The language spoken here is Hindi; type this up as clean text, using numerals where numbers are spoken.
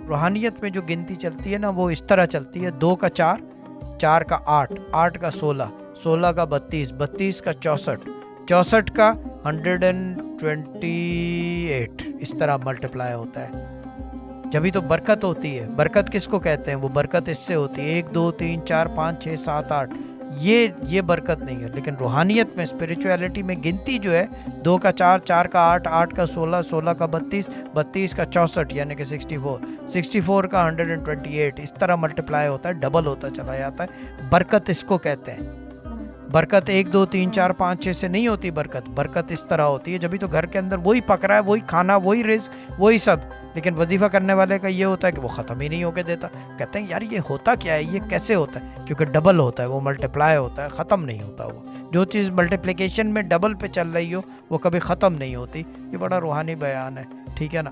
रूहानियत में जो गिनती चलती है ना वो इस तरह चलती है, 2 का 4, 4 का 8, 8 का 16, 16 का 32, 32 का 64, 64 का 128, इस तरह मल्टीप्लाई होता है। जब तो बरकत होती है। बरकत किसको कहते हैं? वो बरकत इससे होती है 1 2 3 4 5 6 7 8, ये बरकत नहीं है। लेकिन रूहानियत में, स्पिरिचुअलिटी में गिनती जो है 2 का 4, 4 का 8, 8 का 16, 16 का 32, 32 का 64 यानी कि 64, 64 का 128, इस तरह मल्टीप्लाई होता है, डबल होता चला जाता है। बरकत इसको कहते हैं। बरकत 1 2 3 4 5 6 से नहीं होती बरकत। बरकत इस तरह होती है, जब तो घर के अंदर वही पक रहा है, वही खाना, वही रिस्क, वही सब। लेकिन वजीफा करने वाले का ये होता है कि वो ख़त्म ही नहीं होके देता। कहते हैं यार ये होता क्या है, ये कैसे होता है? क्योंकि डबल होता है, वो मल्टीप्लाई होता है, ख़त्म नहीं होता। वो जो चीज़ मल्टीप्लिकेशन में डबल पे चल रही हो वो कभी ख़त्म नहीं होती। ये बड़ा रूहानी बयान है, ठीक है ना।